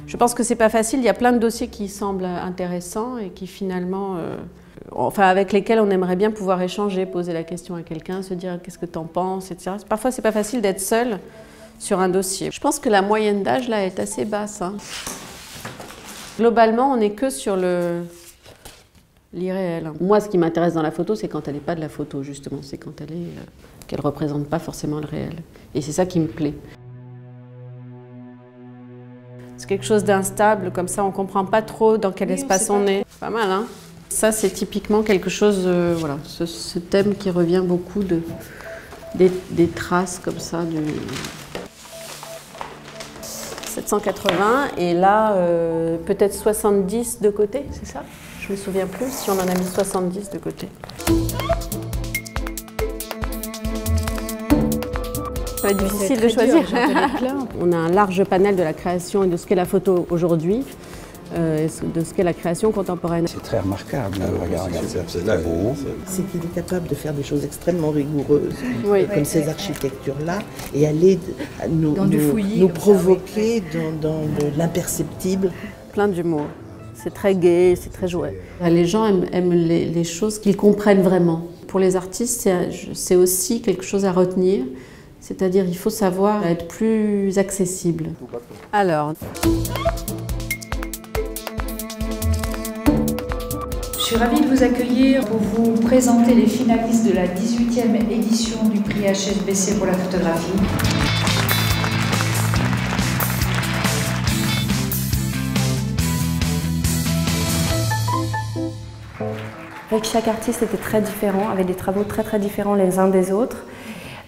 Je pense que c'est pas facile, il y a plein de dossiers qui semblent intéressants et qui finalement, avec lesquels on aimerait bien pouvoir échanger, poser la question à quelqu'un, se dire qu'est-ce que tu en penses, etc. Parfois c'est pas facile d'être seul sur un dossier. Je pense que la moyenne d'âge là est assez basse. Hein. Globalement, on n'est que sur l'irréel. Moi, ce qui m'intéresse dans la photo, c'est quand elle n'est pas de la photo, justement. C'est quand elle est, qu'elle ne représente pas forcément le réel. Et c'est ça qui me plaît. C'est quelque chose d'instable, comme ça, on ne comprend pas trop dans quel espace on est. Pas mal, hein? Ça, c'est typiquement quelque chose, voilà, ce thème qui revient beaucoup des traces comme ça, du 780, et là, peut-être 70 de côté, c'est ça? Je me souviens plus si on en a mis 70 de côté. Ça va être difficile de choisir. On a un large panel de la création et de ce qu'est la photo aujourd'hui, de ce qu'est la création contemporaine. C'est très remarquable. Regarde, c'est là beau. C'est qu'il est capable de faire des choses extrêmement rigoureuses, comme ces architectures-là, et aller nous provoquer dans l'imperceptible. Plein d'humour. C'est très gai, c'est très jouet. Les gens aiment les choses qu'ils comprennent vraiment. Pour les artistes, c'est aussi quelque chose à retenir. C'est-à-dire qu'il faut savoir être plus accessible. Alors. Je suis ravie de vous accueillir pour vous présenter les finalistes de la 18e édition du prix HSBC pour la photographie. Avec chaque artiste était très différent, avait des travaux très différents les uns des autres.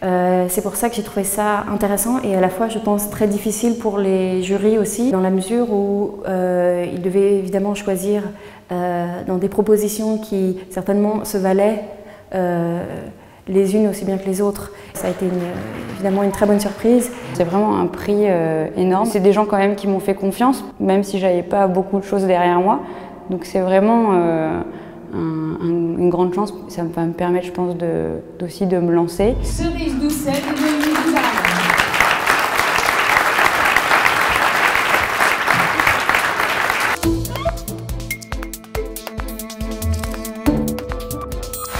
C'est pour ça que j'ai trouvé ça intéressant et à la fois je pense très difficile pour les jurys aussi, dans la mesure où ils devaient évidemment choisir dans des propositions qui certainement se valaient les unes aussi bien que les autres. Ça a été évidemment une très bonne surprise. C'est vraiment un prix énorme. C'est des gens quand même qui m'ont fait confiance, même si j'avais pas beaucoup de choses derrière moi. Donc c'est vraiment une grande chance. Ça va me permettre, je pense, aussi de me lancer. Cerise Doucet de Noémie Bouzard.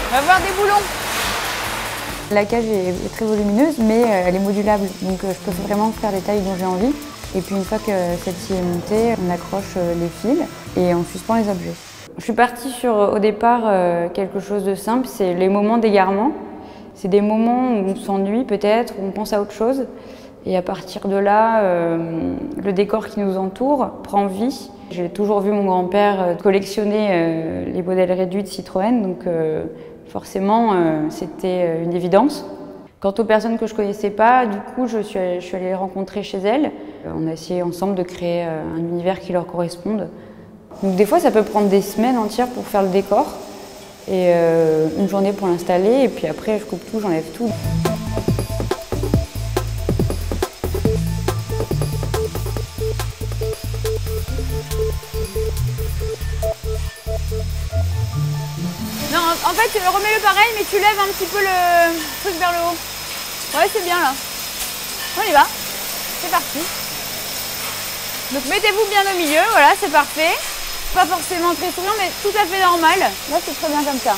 On va voir des boulons. La cage est très volumineuse, mais elle est modulable, donc je peux vraiment faire les tailles dont j'ai envie. Et puis une fois que celle-ci est montée, on accroche les fils et on suspend les objets. Je suis partie sur, au départ, quelque chose de simple, c'est les moments d'égarement. C'est des moments où on s'ennuie peut-être, où on pense à autre chose. Et à partir de là, le décor qui nous entoure prend vie. J'ai toujours vu mon grand-père collectionner les modèles réduits de Citroën, donc forcément c'était une évidence. Quant aux personnes que je ne connaissais pas, du coup je suis allée les rencontrer chez elles. On a essayé ensemble de créer un univers qui leur corresponde. Donc des fois ça peut prendre des semaines entières pour faire le décor et une journée pour l'installer et puis après je coupe tout, j'enlève tout. Non, en fait, remets-le pareil, mais tu lèves un petit peu le truc vers le haut. Ouais, c'est bien là. On y va. C'est parti. Donc mettez-vous bien au milieu, voilà, c'est parfait. Pas forcément très souriant, mais tout à fait normal. Là, c'est très bien comme ça.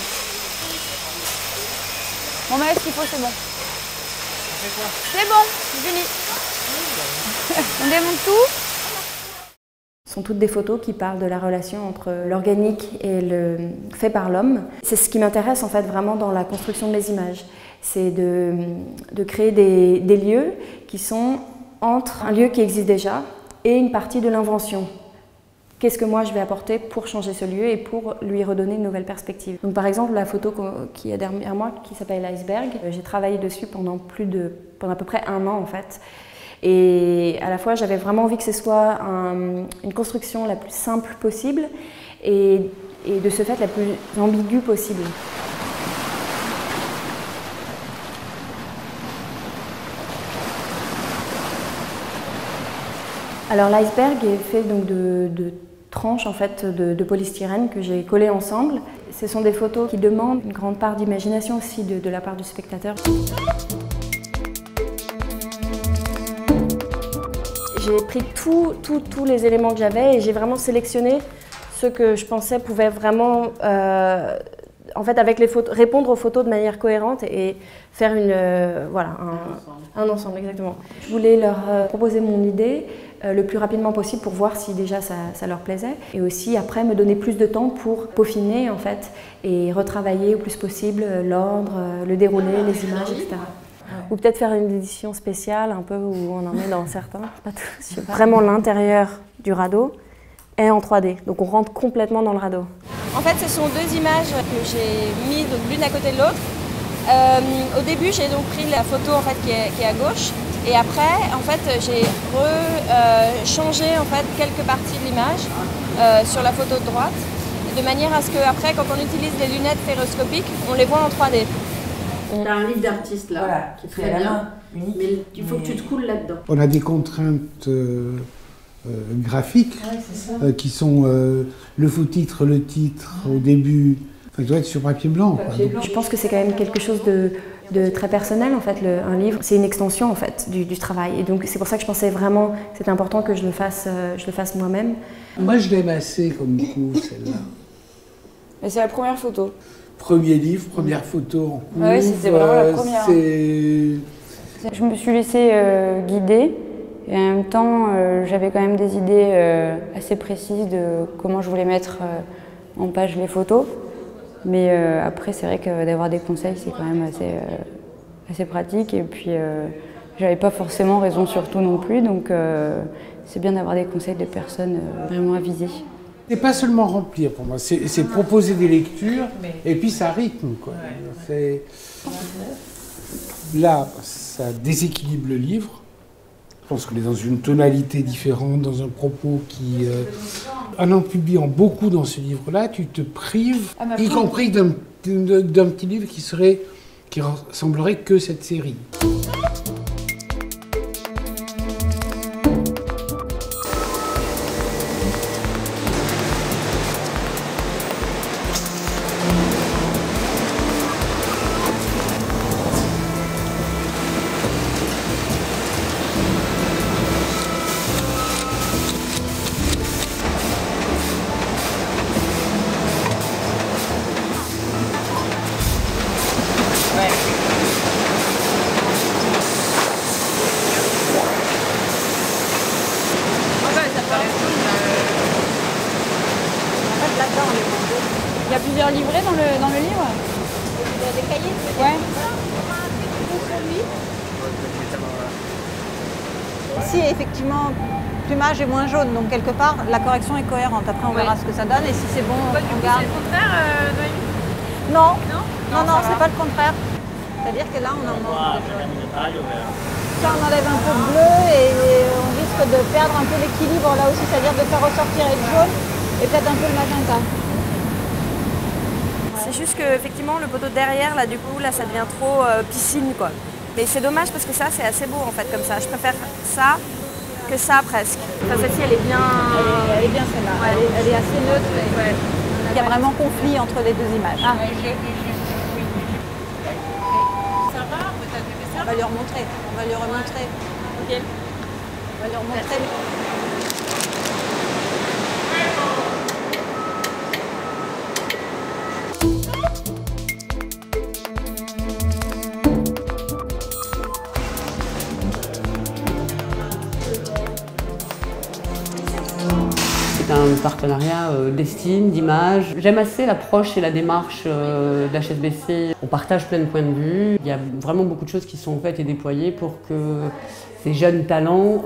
Bon, mais ce qu'il faut, c'est bon. C'est bon, c'est fini. On démonte tout. Ce sont toutes des photos qui parlent de la relation entre l'organique et le fait par l'homme. C'est ce qui m'intéresse en fait vraiment dans la construction des images. C'est de créer des lieux qui sont entre un lieu qui existe déjà et une partie de l'invention. Qu'est-ce que moi je vais apporter pour changer ce lieu et pour lui redonner une nouvelle perspective. Donc par exemple la photo qui est derrière moi qui s'appelle l'iceberg, j'ai travaillé dessus pendant à peu près 1 an en fait. Et à la fois j'avais vraiment envie que ce soit une construction la plus simple possible et de ce fait la plus ambiguë possible. Alors l'iceberg est fait donc de tranches en fait, de polystyrène que j'ai collées ensemble. Ce sont des photos qui demandent une grande part d'imagination aussi de la part du spectateur. J'ai pris tous les éléments que j'avais et j'ai vraiment sélectionné ceux que je pensais pouvaient vraiment, en fait, avec les photos, répondre aux photos de manière cohérente et faire voilà, un ensemble, exactement. Je voulais leur proposer mon idée le plus rapidement possible pour voir si déjà ça leur plaisait et aussi après me donner plus de temps pour peaufiner en fait et retravailler au plus possible l'ordre, le déroulé, les images, etc. Ou peut-être faire une édition spéciale un peu où on en met dans certains, pas tous, je sais pas. Vraiment l'intérieur du radeau est en 3D, donc on rentre complètement dans le radeau. En fait, ce sont deux images que j'ai mises l'une à côté de l'autre. Au début, j'ai donc pris la photo en fait, qui est à gauche. Et après, en fait, j'ai changé en fait, quelques parties de l'image sur la photo de droite, de manière à ce qu'après, quand on utilise les lunettes stéréoscopiques, on les voit en 3D. On a un livre d'artiste là, voilà, qui est très bien, mais il faut que tu te coules là-dedans. On a des contraintes graphiques qui sont le sous-titre, le titre au début. Ça doit être sur papier blanc. Je pense que c'est quand même quelque chose de très personnel en fait. Un livre, c'est une extension en fait du travail. Et donc c'est pour ça que je pensais vraiment que c'était important que je le fasse moi-même. Moi je l'aime assez comme coup celle-là. Mais c'est la première photo. Premier livre, première photo en cours. Oui, c'était vraiment la première. Je me suis laissée guider et en même temps j'avais quand même des idées assez précises de comment je voulais mettre en page les photos. Mais après c'est vrai que d'avoir des conseils c'est quand même assez pratique et puis j'avais pas forcément raison sur tout non plus donc c'est bien d'avoir des conseils de personnes vraiment avisées. C'est pas seulement remplir pour moi, c'est proposer des lectures et puis ça rythme quoi. Là, ça déséquilibre le livre. Je pense qu'on est dans une tonalité différente, dans un propos qui... en publiant beaucoup dans ce livre-là, tu te prives, y compris d'un petit livre qui ressemblerait que cette série. Il y a plusieurs livrets dans le livre. Il y a des cahiers. Ouais. Ici, effectivement, le plumage est moins jaune, donc quelque part, la correction est cohérente. Après, on verra ce que ça donne et si c'est bon, on garde. C'est le contraire, Noémie ? Non, non, c'est pas le contraire. C'est-à-dire que là, on enlève ça, on enlève un peu de bleu et on risque de perdre un peu l'équilibre là aussi, c'est-à-dire de faire ressortir le jaune et peut-être un peu le magenta. C'est juste que effectivement le poteau derrière là du coup là ça devient trop piscine quoi. Mais c'est dommage parce que ça c'est assez beau en fait comme ça. Je préfère ça que ça presque. Enfin, celle-ci elle est bien. Elle est bien celle-là. Ouais. Elle est assez neutre. Ouais. Il y a vraiment conflit entre les deux images. Ah. On va lui remontrer. On va lui remontrer. Ok. On va lui remontrer. C'est un partenariat d'estime, d'image. J'aime assez l'approche et la démarche d'HSBC. On partage plein de points de vue. Il y a vraiment beaucoup de choses qui sont faites et déployées pour que ces jeunes talents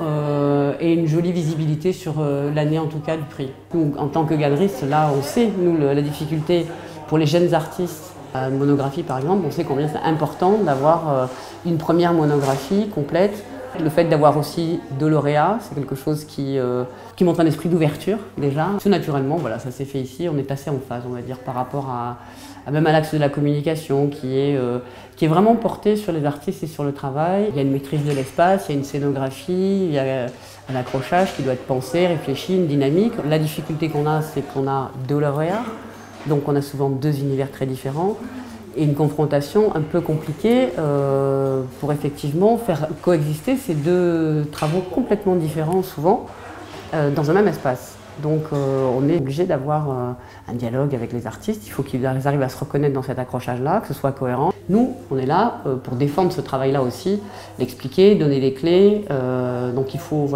aient une jolie visibilité sur l'année en tout cas du prix. Nous, en tant que galeristes, là on sait, nous, la difficulté pour les jeunes artistes, à une monographie par exemple, on sait combien c'est important d'avoir une première monographie complète. Le fait d'avoir aussi deux lauréats, c'est quelque chose qui montre un esprit d'ouverture déjà. Tout naturellement, voilà, ça s'est fait ici, on est assez en phase, on va dire, par rapport même à l'axe de la communication qui est vraiment porté sur les artistes et sur le travail. Il y a une maîtrise de l'espace, il y a une scénographie, il y a un accrochage qui doit être pensé, réfléchi, une dynamique. La difficulté qu'on a, c'est qu'on a deux lauréats, donc on a souvent deux univers très différents. et une confrontation un peu compliquée pour effectivement faire coexister ces deux travaux complètement différents souvent dans un même espace. Donc on est obligé d'avoir un dialogue avec les artistes, il faut qu'ils arrivent à se reconnaître dans cet accrochage-là, que ce soit cohérent. Nous, on est là pour défendre ce travail-là aussi, l'expliquer, donner les clés, donc il faut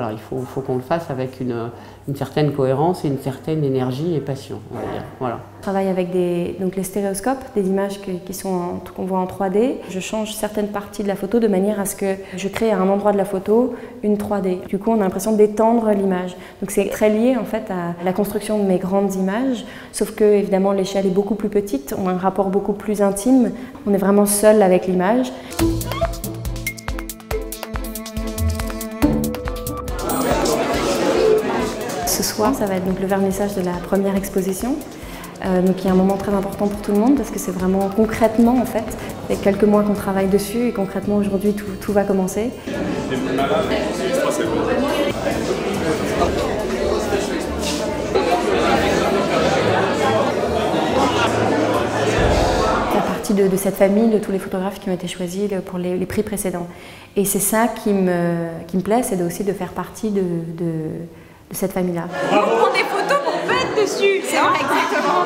qu'on le fasse avec une certaine cohérence et une certaine énergie et passion, on va dire. Voilà. Je travaille avec les stéréoscopes, des images qu'on voit en 3D. Je change certaines parties de la photo de manière à ce que je crée à un endroit de la photo une 3D. Du coup, on a l'impression d'étendre l'image. Donc c'est très lié en fait à la construction de mes grandes images, sauf que évidemment l'échelle est beaucoup plus petite, on a un rapport beaucoup plus intime, on est vraiment seul avec l'image. Ce soir, ça va être donc le vernissage de la première exposition, donc il y a un moment très important pour tout le monde parce que c'est vraiment concrètement en fait, il y a quelques mois qu'on travaille dessus et concrètement aujourd'hui tout va commencer. De cette famille, de tous les photographes qui ont été choisis pour les prix précédents. Et c'est ça qui me plaît, c'est aussi de faire partie de cette famille-là. On prend des photos pour pas être dessus, c'est vrai, exactement.